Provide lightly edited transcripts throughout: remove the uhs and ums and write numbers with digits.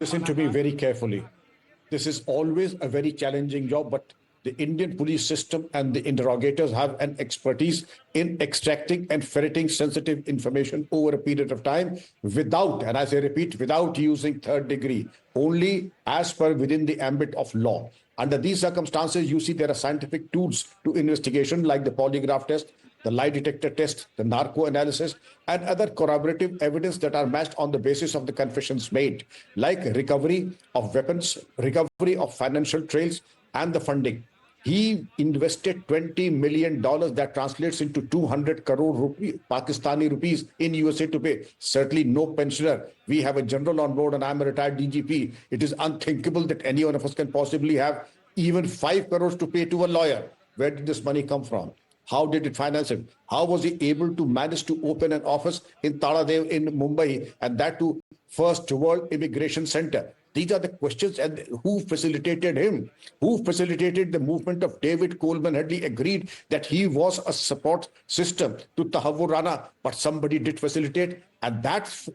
Listen to me very carefully. This is always a very challenging job, but the Indian police system and the interrogators have an expertise in extracting and ferreting sensitive information over a period of time without, and as I repeat, without using third degree, only as per within the ambit of law. Under these circumstances, you see there are scientific tools to investigation like the polygraph test, the lie detector test, the narco analysis, and other corroborative evidence that are matched on the basis of the confessions made, like recovery of weapons, recovery of financial trails, and the funding. He invested $20 million, that translates into 200 crore Pakistani rupees in USA to pay. Certainly no pensioner. We have a general on board and I'm a retired DGP. It is unthinkable that any one of us can possibly have even 5 crores to pay to a lawyer. Where did this money come from? How did it finance it? How was he able to manage to open an office in Taradev in Mumbai, and that to First World Immigration Center? These are the questions. And who facilitated him? Who facilitated the movement of David Coleman? Headley agreed that he was a support system to Tahawwur Rana, but somebody did facilitate, and that's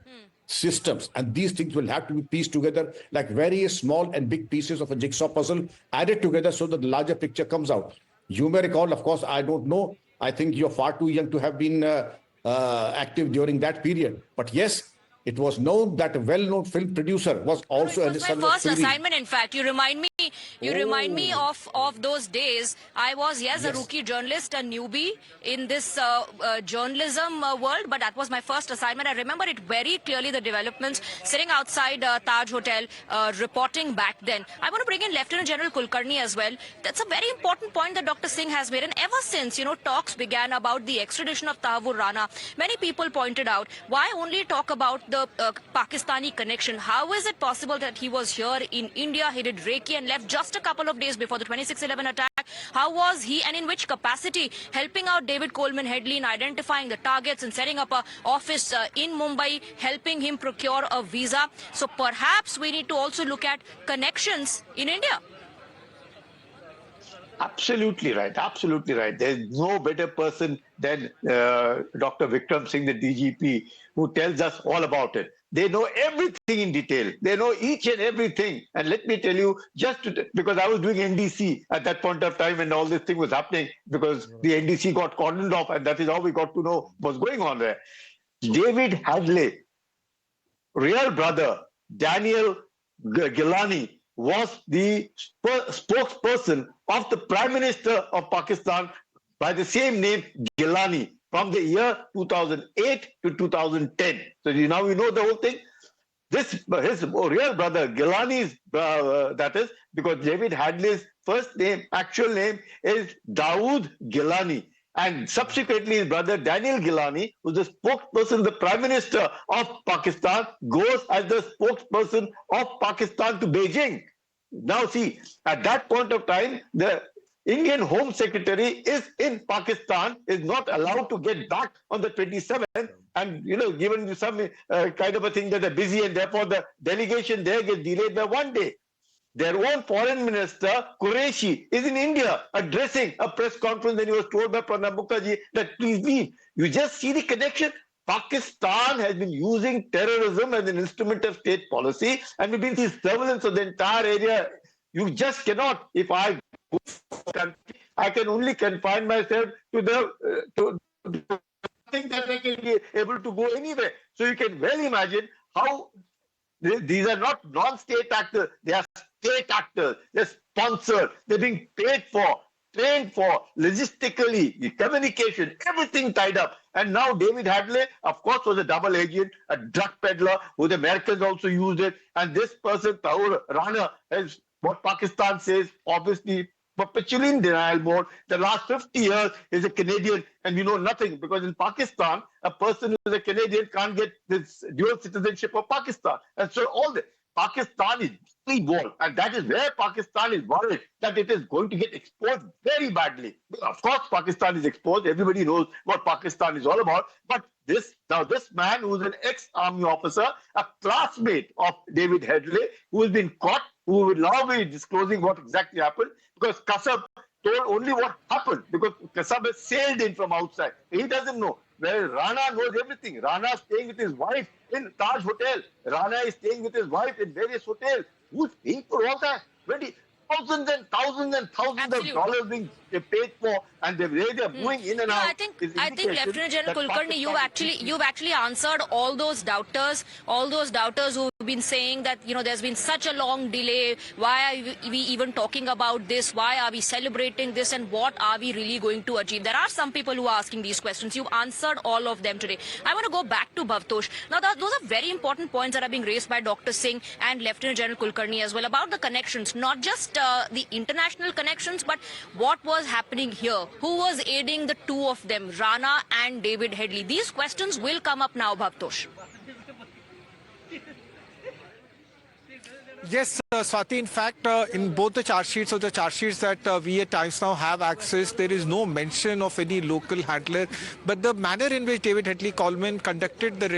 systems, and these things will have to be pieced together like various small and big pieces of a jigsaw puzzle, added together so that the larger picture comes out. You may recall, of course, I don't know, I think you're far too young to have been active during that period, but yes, it was known that a well-known film producer was also it was my first assignment. In fact, you remind me of those days. I was a rookie journalist, a newbie in this journalism world, but that was my first assignment. I remember it very clearly, the developments, sitting outside Taj Hotel, reporting back then. I want to bring in Lieutenant General Kulkarni as well. That's a very important point that Dr. Singh has made, and ever since talks began about the extradition of Tahawwur Rana, many people pointed out, why only talk about the Pakistani connection? How is it possible that he was here in India, he did Reiki and left just a couple of days before the 26/11 attack? How was he, and in which capacity, helping out David Coleman Headley in identifying the targets and setting up an office in Mumbai, helping him procure a visa? So perhaps we need to also look at connections in India. Absolutely right. Absolutely right. There's no better person than Dr. Vikram Singh, the DGP, who tells us all about it. They know everything in detail. They know each and everything. And let me tell you, because I was doing NDC at that point of time when all this thing was happening, because the NDC got cordoned off, and that is how we got to know what's going on there. David Headley, real brother, Daniel Gilani, was the spokesperson of the Prime Minister of Pakistan by the same name, Gilani, from the year 2008 to 2010. So now we know the whole thing. His real brother, Gilani's, that is, because David Headley's first name, actual name is Dawood Gilani. And subsequently, his brother Daniel Gilani, who's the spokesperson, the Prime Minister of Pakistan, goes as the spokesperson of Pakistan to Beijing. Now, see, at that point of time, the Indian Home Secretary is in Pakistan, is not allowed to get back on the 27th, and given some kind of a thing that they're busy, and therefore the delegation there gets delayed by 1 day. Their own foreign minister, Qureshi, is in India addressing a press conference, and he was told by Pranab Mukherjee that please leave. You just see the connection. Pakistan has been using terrorism as an instrument of state policy, and we've been seeing surveillance of the entire area. You just cannot. If I go to a country, I can only confine myself to the thing that I can be able to go anywhere. So you can well imagine how these are not non-state actors. They are state actors. They're sponsored. They're being paid for, trained for, logistically, the communication, everything tied up. And now David Headley, of course, was a double agent, a drug peddler, who the Americans also used it. And this person, Tahawwur Rana, is what Pakistan says, obviously, perpetually in denial mode. The last 50 years is a Canadian, and we know nothing, because in Pakistan, a person who is a Canadian can't get this dual citizenship of Pakistan. And so all the Pakistan is involved, and that is where Pakistan is worried that it is going to get exposed very badly. Of course, Pakistan is exposed. Everybody knows what Pakistan is all about. But this man, who is an ex-army officer, a classmate of David Headley, who has been caught, who will now be disclosing what exactly happened, because Kasab told only what happened, because Kasab has sailed in from outside. He doesn't know. where Rana knows everything. Rana is staying with his wife in Taj Hotel. Rana is staying with his wife in various hotels. Who's paying for all that? Thousands and thousands and thousands of Absolutely. dollars being paid for, and the way they're moving in and No, out I think is indication Lieutenant General that Kulkarni, Pakistan you've actually answered all those doubters who've been saying that there's been such a long delay. Why are we even talking about this? Why are we celebrating this? And what are we really going to achieve? There are some people who are asking these questions. You've answered all of them today. I want to go back to Bhavtosh. Now, those are very important points that are being raised by Dr. Singh and Lieutenant General Kulkarni as well about the connections, not just the international connections, but what was happening here. Who was aiding the two of them, Rana and David Headley? These questions will come up now, Bhavtosh. Yes, Swati, in fact, in both the charge sheets that we at Times Now have access, there is no mention of any local handler. But the manner in which David Headley Coleman conducted the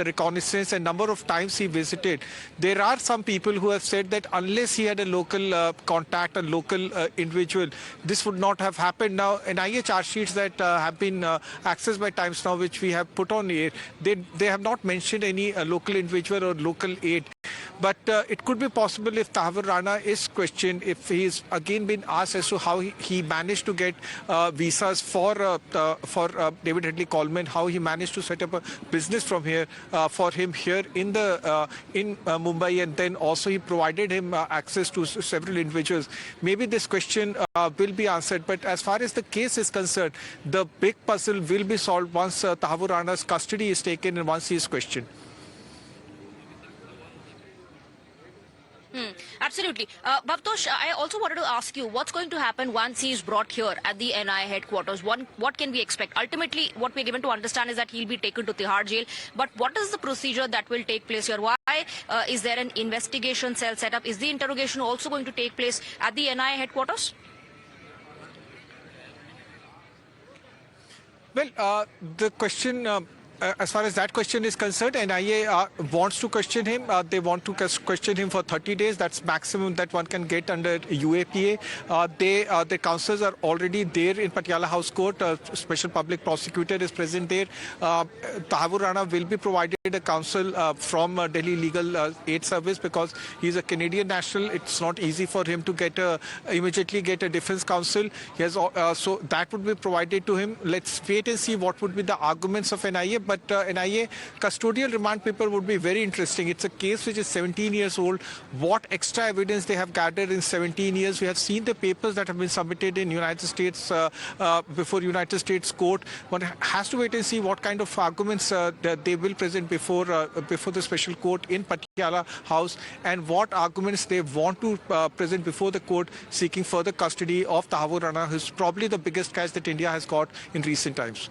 reconnaissance and number of times he visited, there are some people who have said that unless he had a local contact, a local individual, this would not have happened. Now, NIA charge sheets that have been accessed by Times Now, which we have put on air, they have not mentioned any local individual or local aid. But it could be possible if Tahawwur Rana is questioned, if he's again been asked as to how he managed to get visas for David Headley Coleman, how he managed to set up a business from here for him here in Mumbai, and then also he provided him access to several individuals. Maybe this question will be answered. But as far as the case is concerned, the big puzzle will be solved once Tahawwur Rana's custody is taken and once he is questioned. Absolutely. Bhavtosh, I also wanted to ask you, what's going to happen once he's brought here at the NIA headquarters? What can we expect? Ultimately, what we're given to understand is that he'll be taken to Tihar jail. But what is the procedure that will take place here? Why is there an investigation cell set up? Is the interrogation also going to take place at the NIA headquarters? Well, the question... as far as that question is concerned, NIA wants to question him. They want to question him for 30 days. That's maximum that one can get under UAPA. The counsellors are already there in Patiala House Court. Special public prosecutor is present there. Tahawwur Rana will be provided a counsel from Delhi Legal Aid Service because he's a Canadian national. It's not easy for him to immediately get a defense counsel. He has, so that would be provided to him. Let's wait and see what would be the arguments of NIA. But NIA custodial remand paper would be very interesting. It's a case which is 17 years old. What extra evidence they have gathered in 17 years? We have seen the papers that have been submitted in United States before United States court. One has to wait and see what kind of arguments that they will present before the special court in Patiala House, and what arguments they want to present before the court seeking further custody of Tahawwur Rana, who's probably the biggest case that India has got in recent times.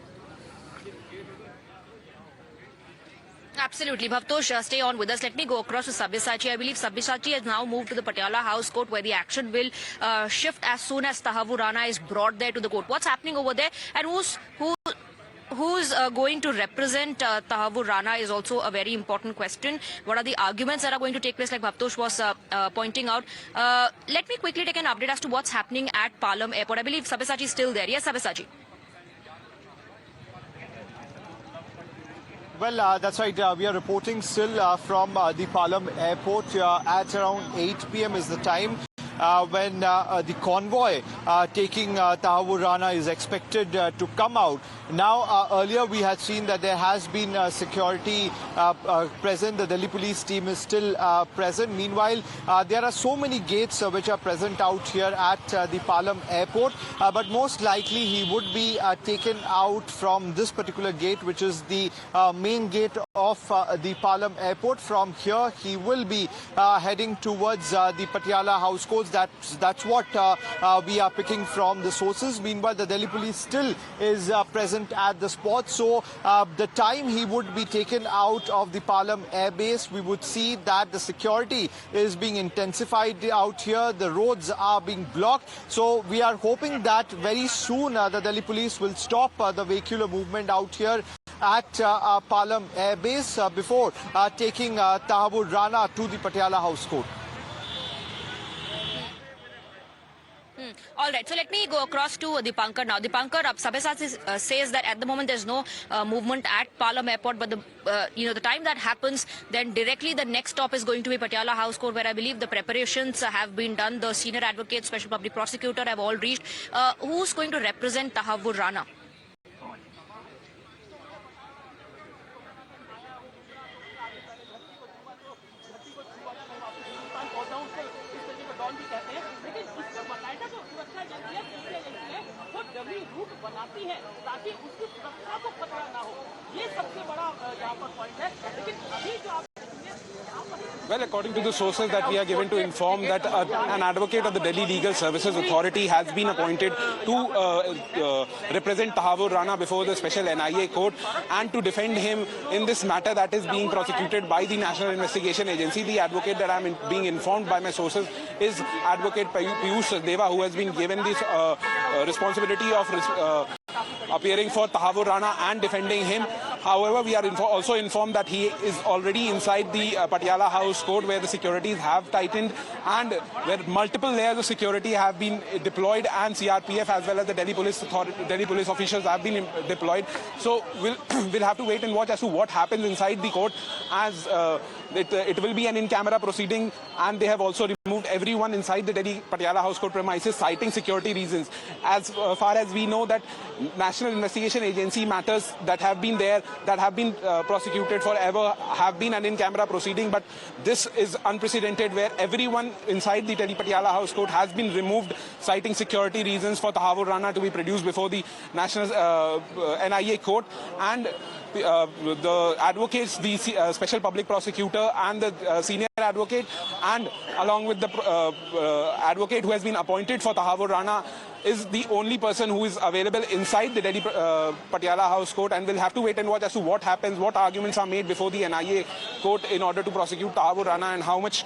Absolutely. Bhavtosh, stay on with us. Let me go across to Sabyasachi. I believe Sabyasachi has now moved to the Patiala House Court, where the action will shift as soon as Tahawwur Rana is brought there to the court. What's happening over there, and who's going to represent Tahawwur Rana is also a very important question. What are the arguments that are going to take place, like Bhavtosh was pointing out? Let me quickly take an update as to what's happening at Palam Airport. I believe Sabyasachi is still there. Yes, Sabyasachi. Well, that's right. We are reporting still from the Palam Airport at around 8 p.m. is the time. When the convoy taking Tahawwur Rana is expected to come out. Now, earlier we had seen that there has been security present. The Delhi police team is still present. Meanwhile, there are so many gates which are present out here at the Palam Airport. But most likely he would be taken out from this particular gate, which is the main gate of the Palam Airport. From here, he will be heading towards the Patiala House Court. That's what we are picking from the sources. Meanwhile, the Delhi police still is present at the spot. So the time he would be taken out of the Palam Air Base, we would see that the security is being intensified out here. The roads are being blocked. So we are hoping that very soon the Delhi police will stop the vehicular movement out here at Palam Air Base before taking Tahawwur Rana to the Patiala House Court. All right, so let me go across to Dipankar now. Dipankar, Sabha says that at the moment there's no movement at Palam Airport, but the time that happens, then directly the next stop is going to be Patiala House Court, where I believe the preparations have been done. The senior advocate, special public prosecutor have all reached. Who's going to represent Tahawwur Rana? बनाती है ताकि उसकी सुरक्षा को खतरा ना हो, ये सबसे बड़ा यहाँ पर पॉइंट है। लेकिन अभी जो आप Well, according to the sources that we are given to inform that an advocate of the Delhi Legal Services Authority has been appointed to represent Tahawwur Rana before the special NIA court and to defend him in this matter that is being prosecuted by the National Investigation Agency. The advocate that I am being informed by my sources is Advocate Piyush Sachdeva, who has been given this responsibility of appearing for Tahawwur Rana and defending him. However, we are also informed that he is already inside the Patiala House Court, where the securities have tightened and where multiple layers of security have been deployed, and CRPF as well as the Delhi police officials have been deployed. So we'll have to wait and watch as to what happens inside the court, as it will be an in-camera proceeding, and they have also removed everyone inside the Delhi Patiala House Court premises, citing security reasons. As far as we know, that National Investigation Agency matters that have been there, that have been prosecuted forever, have been an in-camera proceeding, but this is unprecedented, where everyone inside the Delhi Patiala House Court has been removed, citing security reasons for Tahawwur Rana to be produced before the National NIA court. And the advocates, the special public prosecutor and the senior advocate, and along with the advocate who has been appointed for Tahawwur Rana, is the only person who is available inside the Delhi Patiala House Court, and we'll have to wait and watch as to what happens, what arguments are made before the NIA court in order to prosecute Tahawwur Rana, and how much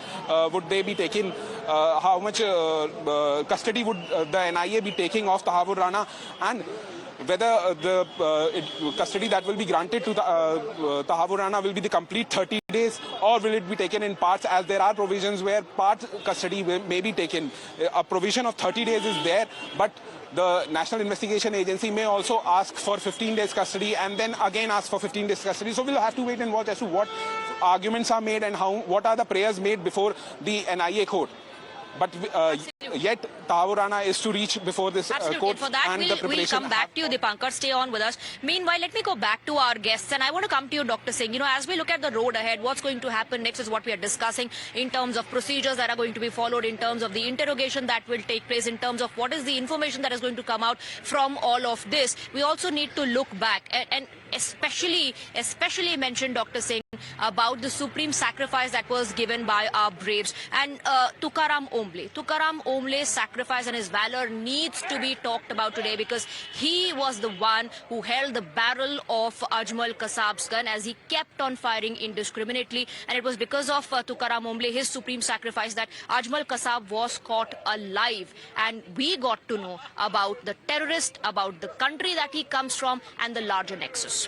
would they be taking, how much custody would the NIA be taking of Tahawwur Rana, and whether the custody that will be granted to Tahawwur Rana will be the complete 30 days, or will it be taken in parts, as there are provisions where part custody may be taken. A provision of 30 days is there, but the National Investigation Agency may also ask for 15 days custody and then again ask for 15 days custody. So we'll have to wait and watch as to what arguments are made and what are the prayers made before the NIA court. But yet Tahawwur Rana is to reach before this court. For that, and we'll come back to you, Dipankar. Stay on with us. Meanwhile, let me go back to our guests, and I want to come to you, Dr. Singh. As we look at the road ahead, what's going to happen next is what we are discussing in terms of procedures that are going to be followed, in terms of the interrogation that will take place, in terms of what is the information that is going to come out from all of this. We also need to look back and especially mention, Dr. Singh, about the supreme sacrifice that was given by our braves, and Tukaram Omble. Tukaram Omble's sacrifice and his valor needs to be talked about today, because he was the one who held the barrel of Ajmal Kasab's gun as he kept on firing indiscriminately, and it was because of Tukaram Omble, his supreme sacrifice, that Ajmal Kasab was caught alive, and we got to know about the terrorist, about the country that he comes from, and the larger nexus.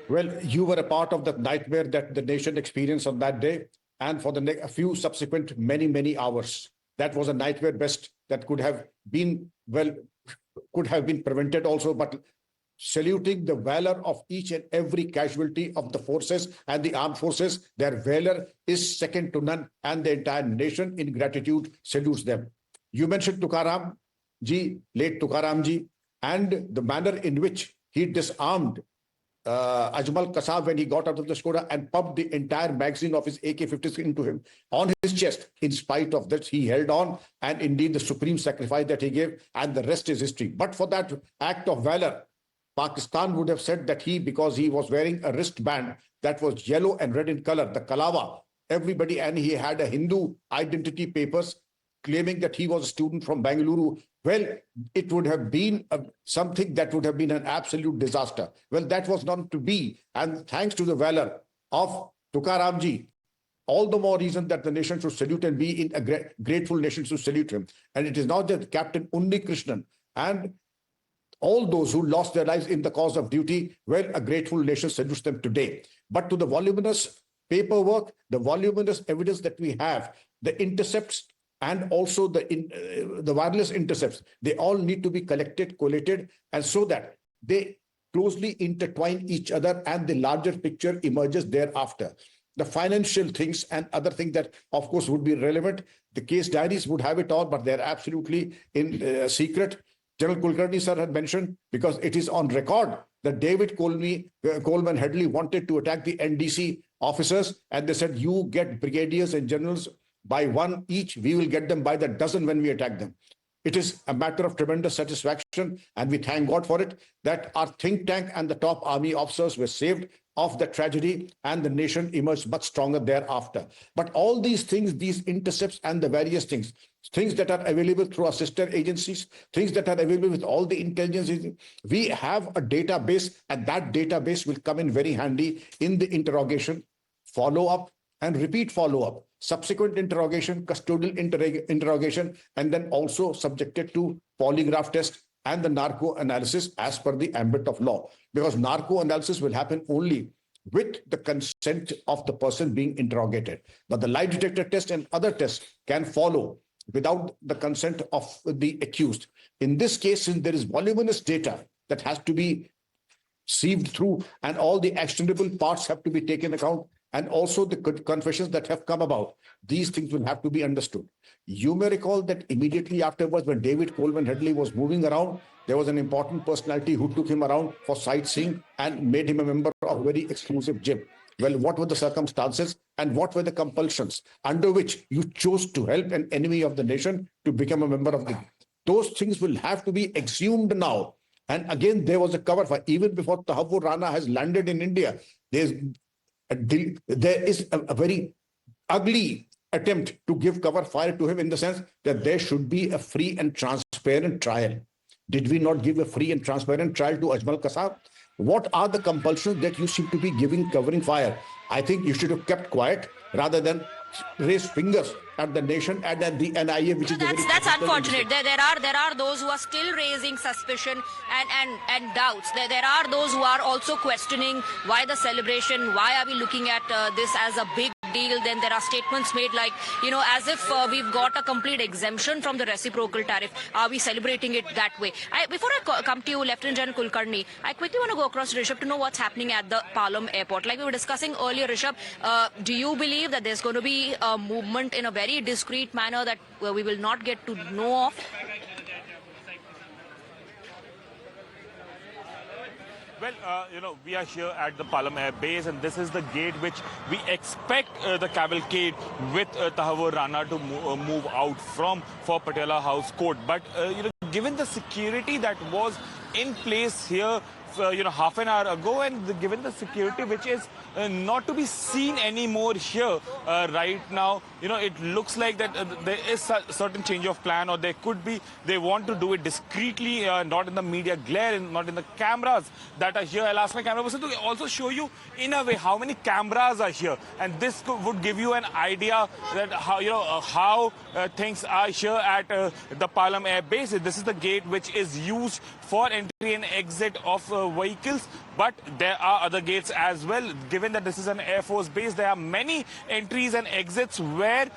Well, you were a part of the nightmare that the nation experienced on that day, and for a few subsequent many hours. That was a nightmare best that could have been prevented also. But saluting the valor of each and every casualty of the forces and the armed forces, their valor is second to none, and the entire nation in gratitude salutes them. You mentioned Tukaram ji, late Tukaram ji, and the manner in which he disarmed Ajmal Kasab when he got out of the Skoda and pumped the entire magazine of his AK-56 into him on his chest. In spite of this, he held on, and indeed the supreme sacrifice that he gave, and the rest is history. But for that act of valor, Pakistan would have said that because he was wearing a wristband that was yellow and red in color, the Kalawa, everybody, and he had a Hindu identity papers claiming that he was a student from Bengaluru. Well, it would have been something that would have been an absolute disaster. Well, that was not to be. And thanks to the valor of Tukaram ji, all the more reason that the nation should salute and be in a grateful nation to salute him. And it is not just Captain Unni Krishnan and all those who lost their lives in the cause of duty. Well, a grateful nation salutes them today. But to the voluminous paperwork, the voluminous evidence that we have, the intercepts and also the wireless intercepts, they all need to be collected, collated, and so that they closely intertwine each other and the larger picture emerges thereafter. The financial things and other things that, of course, would be relevant. The case diaries would have it all, but they're absolutely in secret. General Kulkarni sir had mentioned, because it is on record that David Coleman Headley wanted to attack the NDC officers, and they said, you get brigadiers and generals by one each, we will get them by the dozen when we attack them. It is a matter of tremendous satisfaction, and we thank God for it, that our think tank and the top army officers were saved of the tragedy, and the nation emerged much stronger thereafter. But all these things, these intercepts and the various things that are available through our sister agencies, things that are available with all the intelligence agencies, we have a database, and that database will come in very handy in the interrogation, follow-up, and repeat follow-up, subsequent interrogation, custodial interrogation, and then also subjected to polygraph test and the narco analysis as per the ambit of law. Because narco analysis will happen only with the consent of the person being interrogated. But the lie detector test and other tests can follow without the consent of the accused. In this case, since there is voluminous data that has to be sieved through, and all the actionable parts have to be taken account, and also the confessions that have come about, these things will have to be understood. You may recall that immediately afterwards, when David Coleman Headley was moving around, there was an important personality who took him around for sightseeing and made him a member of a very exclusive gym. Well, what were the circumstances and what were the compulsions under which you chose to help an enemy of the nation to become a member of the... Those things will have to be exhumed now. And again, there was a cover for, even before Tahawwur Rana has landed in India, there is a very ugly attempt to give cover fire to him, in the sense that there should be a free and transparent trial. Did we not give a free and transparent trial to Ajmal Kasab? What are the compulsions that you seem to be covering fire? I think you should have kept quiet rather than raise fingers at the nation and at the NIA, which is that's unfortunate. There are those who are still raising suspicion and doubts. There are those who are also questioning why the celebration, why are we looking at this as a big deal. Then there are statements made like, you know, as if we've got a complete exemption from the reciprocal tariff. Are we celebrating it that way? Before I come to you, Lieutenant General Kulkarni, I quickly want to go across to Rishabh to know what's happening at the Palam airport. Like we were discussing earlier, Rishabh, do you believe that there's going to be a movement in a very discreet manner that we will not get to know of? Well, you know, we are here at the Palam Air Base, and this is the gate which we expect the cavalcade with Tahawwur Rana to move out from for Patiala House Court. But, you know, given the security that was in place here, you know, half an hour ago, and given the security which is not to be seen anymore here right now, you know, it looks like that there is a certain change of plan, or there could be, they want to do it discreetly, not in the media glare, not in the cameras that are here. I'll ask my camera person to also show you in a way how many cameras are here, and this would give you an idea that how, you know, how things are here at the Palam Air Base. This is the gate which is used for entry and exit of vehicles, but there are other gates as well. Given that this is an Air Force base, there are many entries and exits where,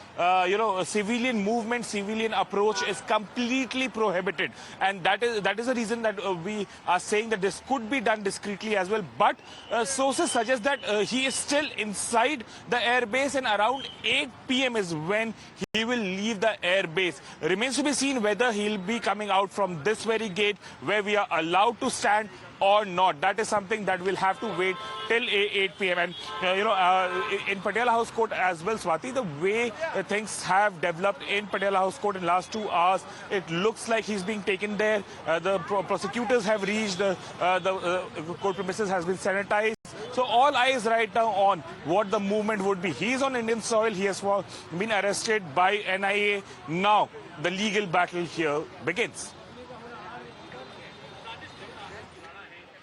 you know, civilian movement, civilian approach is completely prohibited. And that is the reason that we are saying that this could be done discreetly as well. But sources suggest that he is still inside the air base, and around 8 p.m. is when he will leave the air base. Remains to be seen whether he'll be coming out from this very gate where we are allowed to stand or not. That is something that we'll have to wait till 8 p.m. And, you know, in Patiala House Court as well, Swati, the way things have developed in Patiala House Court in the last 2 hours, it looks like he's being taken there. The prosecutors have reached, the court premises has been sanitized. So all eyes right now on what the movement would be. He's on Indian soil. He has been arrested by NIA. Now the legal battle here begins.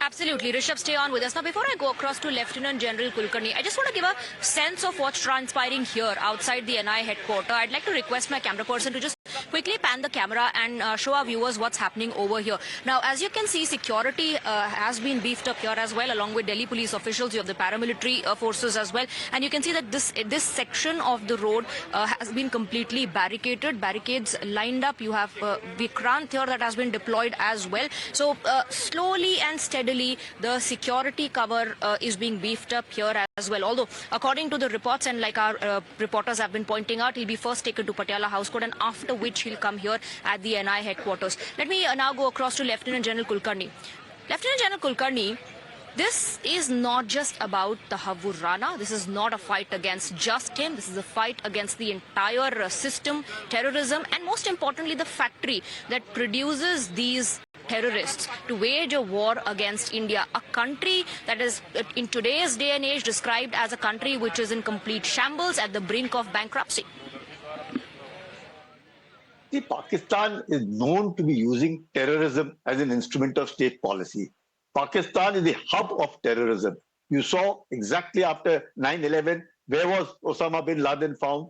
Absolutely. Rishabh, stay on with us. Now, before I go across to Lieutenant General Kulkarni, I just want to give a sense of what's transpiring here outside the NIA headquarters. I'd like to request my camera person to just quickly pan the camera and show our viewers what's happening over here. Now, as you can see, security has been beefed up here as well, along with Delhi police officials. You have the paramilitary forces as well. And you can see that this section of the road has been completely barricaded, barricades lined up. You have Vikrant here that has been deployed as well. So slowly and steadily, the security cover is being beefed up here as well. Although, according to the reports, and like our reporters have been pointing out, he'll be first taken to Patiala House Court, and after which he'll come here at the NIA headquarters. Let me now go across to Lieutenant General Kulkarni. Lieutenant General Kulkarni, this is not just about Tahawwur Rana. This is not a fight against just him. This is a fight against the entire system, terrorism, and most importantly, the factory that produces these terrorists to wage a war against India, a country that is in today's day and age described as a country which is in complete shambles at the brink of bankruptcy. See, Pakistan is known to be using terrorism as an instrument of state policy. Pakistan is the hub of terrorism. You saw exactly after 9/11, where was Osama bin Laden found?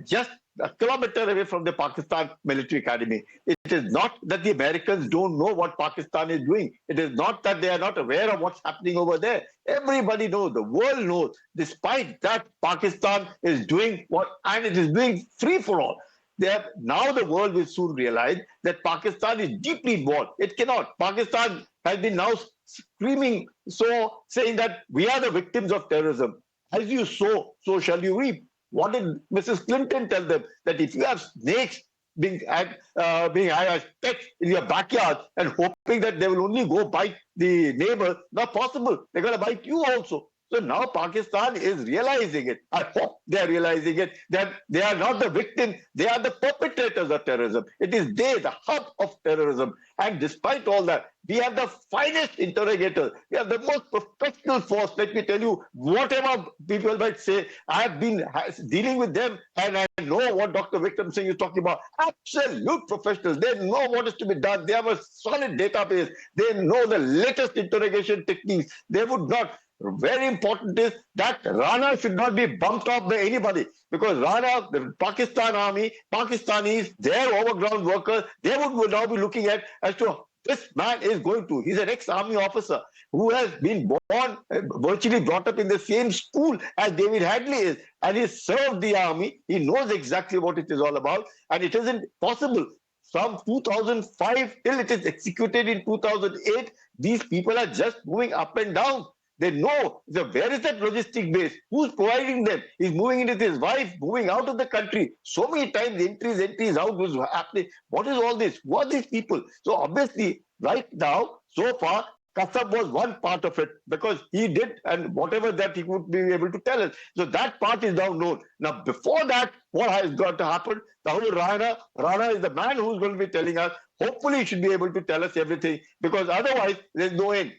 Just a kilometer away from the Pakistan Military Academy. It is not that the Americans don't know what Pakistan is doing. It is not that they are not aware of what's happening over there. Everybody knows, the world knows. Despite that, Pakistan is doing what, and it is doing free for all. Now the world will soon realize that Pakistan is deeply involved. It cannot. Pakistan has been now screaming, saying that we are the victims of terrorism. As you sow, so shall you reap. What did Mrs. Clinton tell them? That if you have snakes being as pets in your backyard and hoping that they will only go bite the neighbor, not possible. They're going to bite you also. So now Pakistan is realizing it. I hope they are realizing it, that they are not the victim, they are the perpetrators of terrorism. It is they, the hub of terrorism. And despite all that, we have the finest interrogators. We have the most professional force. Let me tell you, whatever people might say, I have been dealing with them and I know what Dr. Vikram Singh is talking about. Absolute professionals. They know what is to be done. They have a solid database. They know the latest interrogation techniques. They would not. Very important is that Rana should not be bumped off by anybody, because Rana, the Pakistan army, Pakistanis, their overground workers, they would now be looking at as to this man is going to. He's an ex-army officer who has been born, virtually brought up in the same school as David Headley is, and he served the army. He knows exactly what it is all about, and it isn't possible. From 2005 till it is executed in 2008, these people are just moving up and down. They know where is that logistic base? Who's providing them? He's moving in with his wife, moving out of the country. So many times entries out was happening. What is all this? Who are these people? So obviously, right now, so far, Kasab was one part of it because he did, and whatever that he would be able to tell us. So that part is now known. Now, before that, what has got to happen? Tahawwur Rana is the man who's going to be telling us. Hopefully, he should be able to tell us everything, because otherwise, there's no end.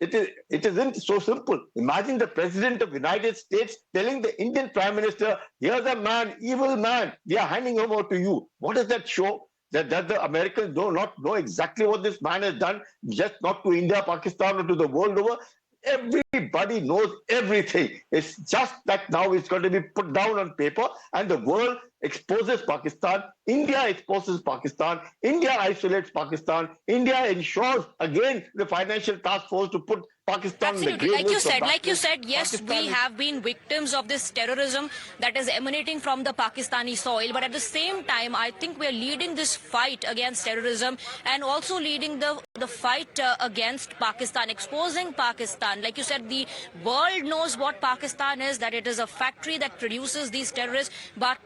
It isn't so simple. Imagine the President of the United States telling the Indian Prime Minister, here's a man, evil man, we are handing him over to you. What does that show? That the Americans do not know exactly what this man has done, just not to India, Pakistan, or to the world over. Everybody knows everything. It's just that now it's going to be put down on paper, and the world exposes Pakistan. India exposes Pakistan. India isolates Pakistan. India ensures again the financial task force to put Pakistan in the grey list. Like you said, yes, we have been victims of this terrorism that is emanating from the Pakistani soil. But at the same time, I think we are leading this fight against terrorism and also leading the fight against Pakistan, exposing Pakistan. Like you said, the world knows what Pakistan is, that it is a factory that produces these terrorists. But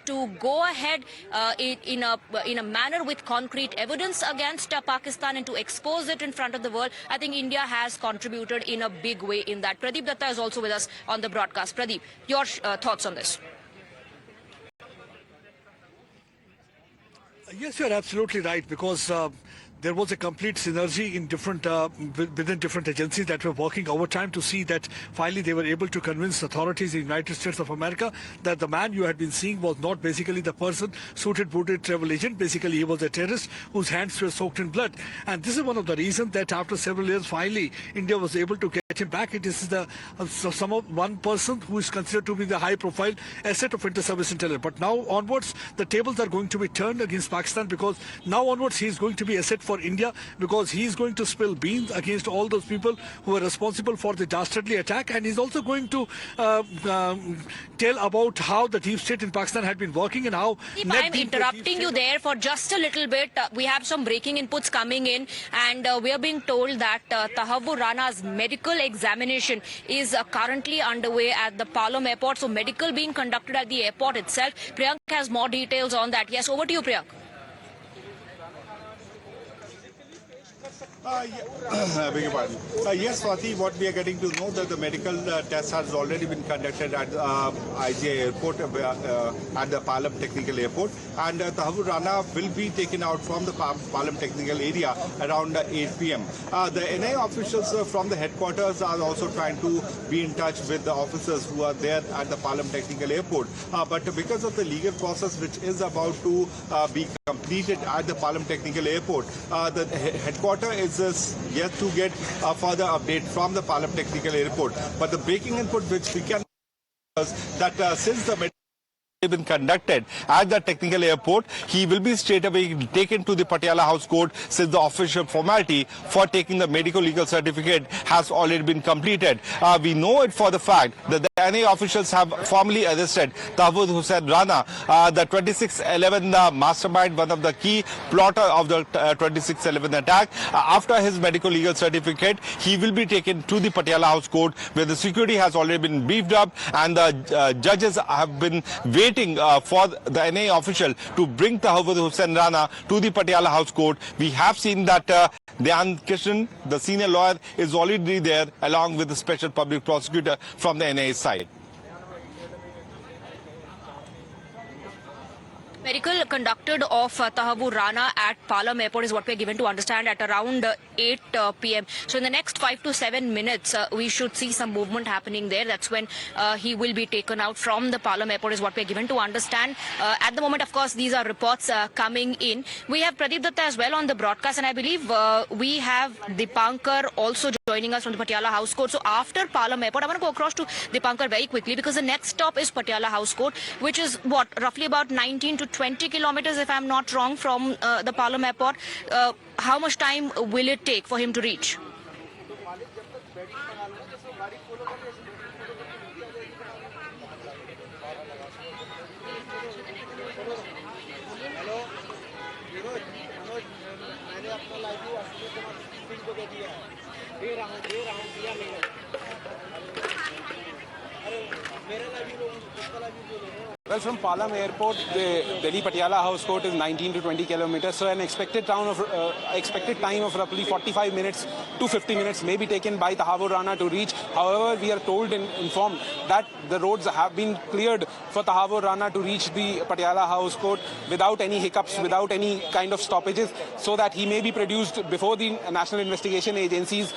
to go ahead in a manner with concrete evidence against Pakistan and to expose it in front of the world, I think India has contributed in a big way in that. Pradeep Datta is also with us on the broadcast. Pradeep, your thoughts on this? Yes, you're absolutely right, because there was a complete synergy in within different agencies that were working overtime to see that finally they were able to convince authorities in the United States of America that the man you had been seeing was not basically the person, suited booted travel agent. Basically, he was a terrorist whose hands were soaked in blood. And this is one of the reasons that after several years, finally, India was able to get him back. It is one person who is considered to be the high-profile asset of inter-service intelligence. But now onwards, the tables are going to be turned against Pakistan, because now onwards he is going to be asset for India, because he is going to spill beans against all those people who are responsible for the dastardly attack, and he's also going to tell about how the deep state in Pakistan had been working and how... I'm interrupting you there for just a little bit. We have some breaking inputs coming in, and we are being told that Tahawwur Rana's medical examination is currently underway at the Palam airport. So medical being conducted at the airport itself. Priyank has more details on that. Yes, over to you, Priyank. Yes, Swati, what we are getting to know that the medical test has already been conducted at IGA airport, at the Palam Technical Airport, and Tahawwur Rana will be taken out from the Palam Technical area around 8 p.m. The NIA officials from the headquarters are also trying to be in touch with the officers who are there at the Palam Technical Airport, but because of the legal process which is about to be completed at the Palam Technical Airport, the headquarters is yet to get a further update from the Palam Technical Airport. But the breaking input which we can is that since the been conducted at the technical airport, he will be straight away taken to the Patiala House Court, since the official formality for taking the medical legal certificate has already been completed. We know it for the fact that the NIA officials have formally arrested Tahawwur Rana, the 26/11 mastermind, one of the key plotter of the 26/11 attack. After his medical legal certificate, he will be taken to the Patiala House Court, where the security has already been beefed up, and the judges have been waiting for the NIA official to bring Tahawwur Rana to the Patiala House Court. We have seen that Dhyan Kishan, the senior lawyer, is already there along with the special public prosecutor from the NIA side. Medical conducted of Tahawwur Rana at Palam airport is what we are given to understand at around 8 p.m. So in the next 5 to 7 minutes, we should see some movement happening there. That's when he will be taken out from the Palam airport is what we are given to understand. At the moment, of course, these are reports coming in. We have Pradeep Datta as well on the broadcast, and I believe we have Dipankar also joining us from the Patiala House Court. So after Palam airport, I want to go across to Dipankar very quickly, because the next stop is Patiala House Court, which is what, roughly about 19 to 20 kilometers, if I'm not wrong, from the Palam airport. How much time will it take for him to reach? Well, from Palam Airport, the Delhi Patiala House Court is 19 to 20 kilometers, so an expected time of roughly 45 minutes to 50 minutes may be taken by Tahawwur Rana to reach. However, we are told and informed that the roads have been cleared for Tahawwur Rana to reach the Patiala House Court without any hiccups, without any kind of stoppages, so that he may be produced before the National Investigation Agency's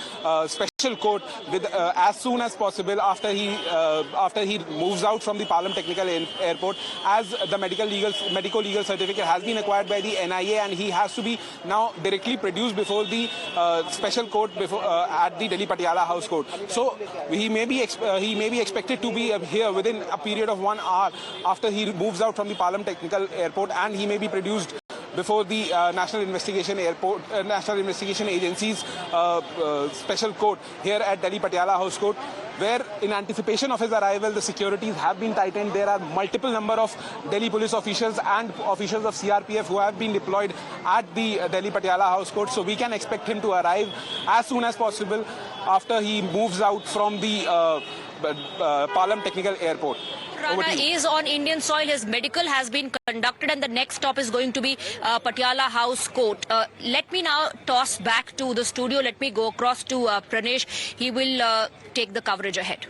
special court with as soon as possible after he moves out from the Palam Technical Airport, as the medical legal certificate has been acquired by the NIA, and he has to be now directly produced before the special court at the Delhi Patiala House Court. So he may be expected to be here within a period of 1 hour after he moves out from the Palam Technical Airport, and he may be produced before the National Investigation Agency's special court here at Delhi Patiala House Court, where in anticipation of his arrival, the securities have been tightened. There are multiple number of Delhi police officials and officials of CRPF who have been deployed at the Delhi Patiala House Court. So we can expect him to arrive as soon as possible after he moves out from the Palam Technical Airport. Rana is on Indian soil. His medical has been conducted, and the next stop is going to be Patiala House Court. Let me now toss back to the studio. Let me go across to Pranesh. He will take the coverage ahead.